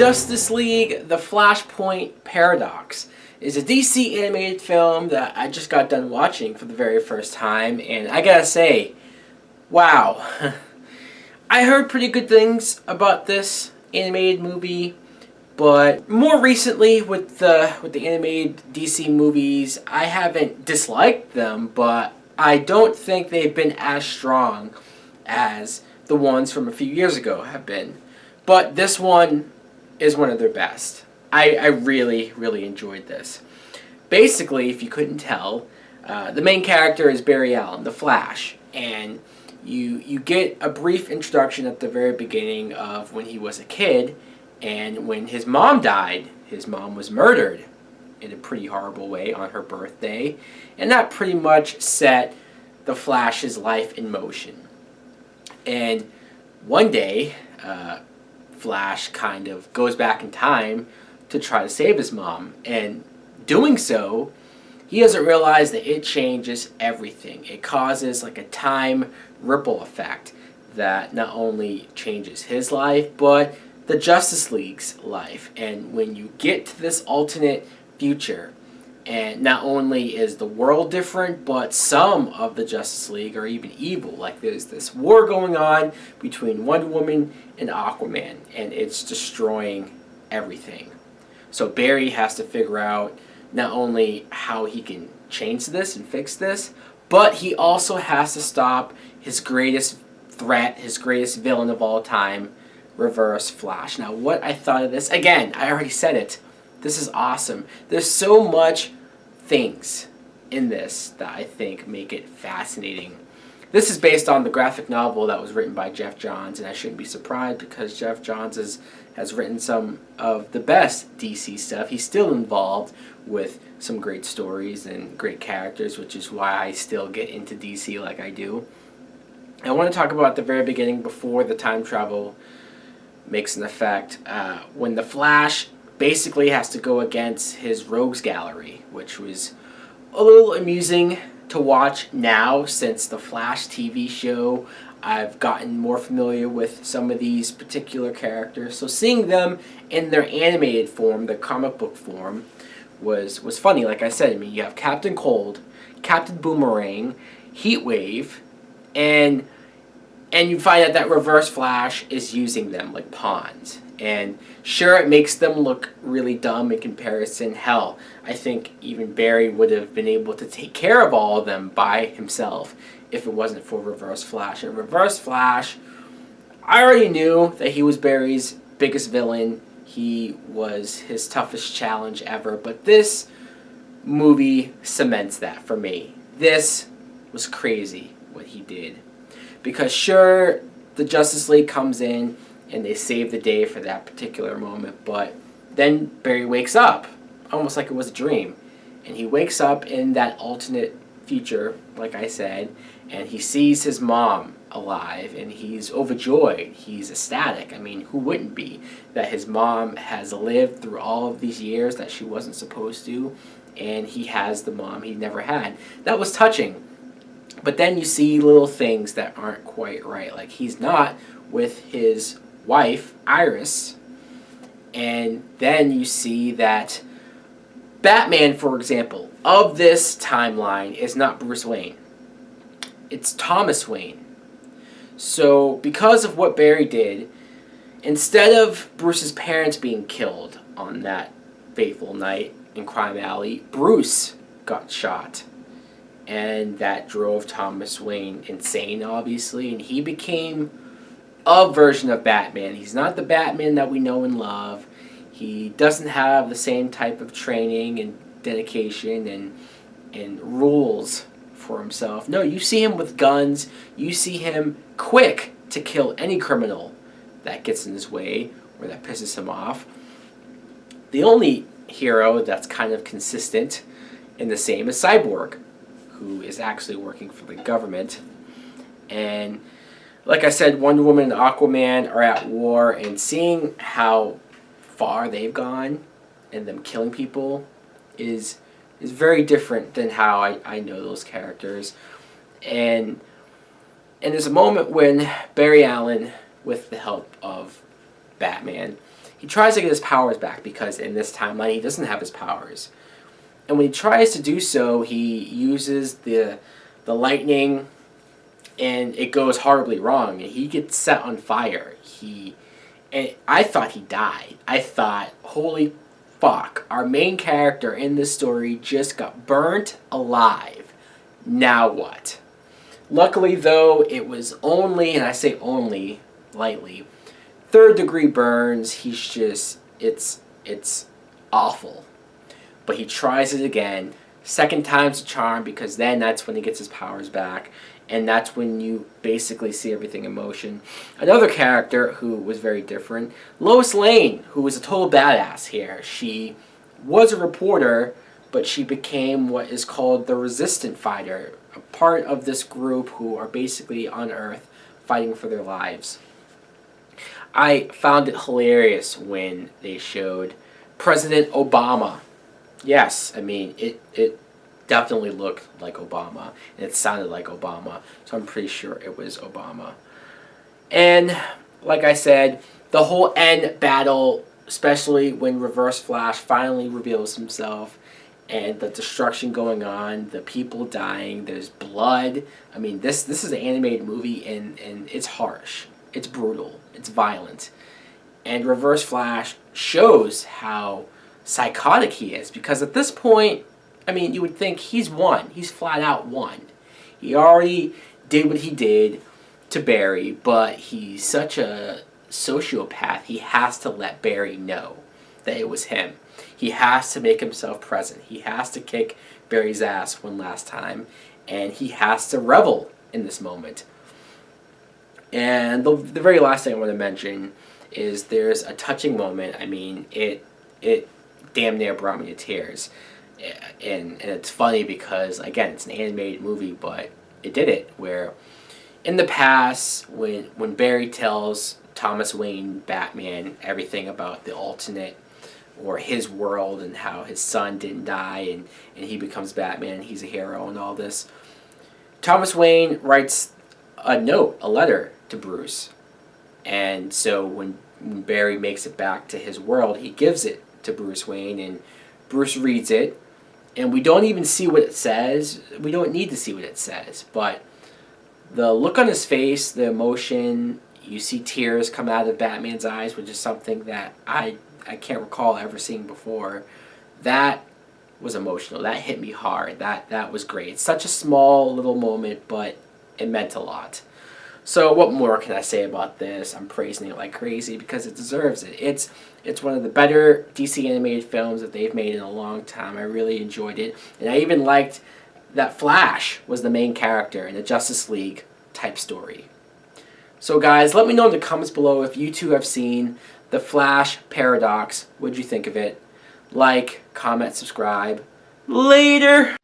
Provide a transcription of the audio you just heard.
Justice League: The Flashpoint Paradox is a DC animated film that I just got done watching for the very first time, and I gotta say, wow. I heard pretty good things about this animated movie, but more recently with the animated DC movies, I haven't disliked them, but I don't think they've been as strong as the ones from a few years ago have been. But this one is one of their best. I really, really enjoyed this. Basically, if you couldn't tell, the main character is Barry Allen, the Flash, and you get a brief introduction at the very beginning of when he was a kid, and when his mom died. His mom was murdered in a pretty horrible way on her birthday, and that pretty much set the Flash's life in motion. And one day, Flash kind of goes back in time to try to save his mom, and doing so, he doesn't realize that it changes everything. It causes like a time ripple effect that not only changes his life, but the Justice League's life. And when you get to this alternate future, and not only is the world different, but some of the Justice League are even evil. Like there's this war going on between Wonder Woman and Aquaman, and it's destroying everything. So Barry has to figure out not only how he can change this and fix this, but he also has to stop his greatest threat, his greatest villain of all time, Reverse Flash. Now, what I thought of this, again, I already said it, this is awesome. There's so much things in this that I think make it fascinating. This is based on the graphic novel that was written by Jeff Johns, and I shouldn't be surprised because Jeff Johns has written some of the best DC stuff. He's still involved with some great stories and great characters, which is why I still get into DC like I do. I want to talk about the very beginning before the time travel makes an effect, when the Flash basically has to go against his rogues gallery, which was a little amusing to watch now since the Flash TV show. I've gotten more familiar with some of these particular characters, so seeing them in their animated form, their comic book form, was funny. Like I said, I mean, you have Captain Cold, Captain Boomerang, Heatwave, and you find out that Reverse Flash is using them like pawns. And sure, it makes them look really dumb in comparison. Hell, I think even Barry would have been able to take care of all of them by himself if it wasn't for Reverse Flash. And Reverse Flash, I already knew that he was Barry's biggest villain. He was his toughest challenge ever. But this movie cements that for me. This was crazy what he did. Because sure, the Justice League comes in and they save the day for that particular moment, but then Barry wakes up, almost like it was a dream. And he wakes up in that alternate future, like I said, and he sees his mom alive, and he's overjoyed. He's ecstatic. I mean, who wouldn't be? That his mom has lived through all of these years that she wasn't supposed to, and he has the mom he never had. That was touching. But then you see little things that aren't quite right. Like he's not with his wife, Iris. And then you see that Batman, for example, of this timeline is not Bruce Wayne. It's Thomas Wayne. So because of what Barry did, instead of Bruce's parents being killed on that fateful night in Crime Alley, Bruce got shot. And that drove Thomas Wayne insane, obviously, and he became a version of Batman. He's not the Batman that we know and love. He doesn't have the same type of training and dedication and rules for himself. No, you see him with guns. You see him quick to kill any criminal that gets in his way or that pisses him off. The only hero that's kind of consistent and the same is Cyborg, who is actually working for the government. And like I said, Wonder Woman and Aquaman are at war, and seeing how far they've gone and them killing people is very different than how I know those characters. And there's a moment when Barry Allen, with the help of Batman, he tries to get his powers back because in this timeline he doesn't have his powers. And when he tries to do so, he uses the lightning, and it goes horribly wrong, and he gets set on fire. And I thought he died. I thought, holy fuck, our main character in this story just got burnt alive. Now what? Luckily, though, it was only, and I say only lightly, third-degree burns. He's just, it's awful. But he tries it again. Second time's a charm, because then that's when he gets his powers back. And that's when you basically see everything in motion. Another character who was very different, Lois Lane, who was a total badass here. She was a reporter, but she became what is called the Resistant Fighter, a part of this group who are basically on Earth fighting for their lives. I found it hilarious when they showed President Obama. Yes, I mean, it definitely looked like Obama, and it sounded like Obama, so I'm pretty sure it was Obama. And, like I said, the whole end battle, especially when Reverse Flash finally reveals himself, and the destruction going on, the people dying, there's blood. I mean, this is an animated movie, and it's harsh. It's brutal. It's violent. And Reverse Flash shows how psychotic he is, because at this point, I mean, you would think he's won. He's flat out won. He already did what he did to Barry, but he's such a sociopath, he has to let Barry know that it was him. He has to make himself present. He has to kick Barry's ass one last time, and he has to revel in this moment. And the very last thing I want to mention is there's a touching moment. I mean, it damn near brought me to tears. And it's funny because, again, it's an animated movie, but it did it. Where in the past, when Barry tells Thomas Wayne Batman everything about the alternate or his world and how his son didn't die and he becomes Batman and he's a hero and all this, Thomas Wayne writes a note, a letter to Bruce. And so when Barry makes it back to his world, he gives it to Bruce Wayne, and Bruce reads it. And we don't even see what it says. We don't need to see what it says. But the look on his face, the emotion, you see tears come out of Batman's eyes, which is something that I can't recall ever seeing before. That was emotional. That hit me hard. That was great. It's such a small little moment, but it meant a lot. So what more can I say about this? I'm praising it like crazy because it deserves it. It's one of the better DC animated films that they've made in a long time. I really enjoyed it. And I even liked that Flash was the main character in a Justice League type story. So guys, let me know in the comments below if you too have seen the Flash Paradox. What'd you think of it? Like, comment, subscribe. Later!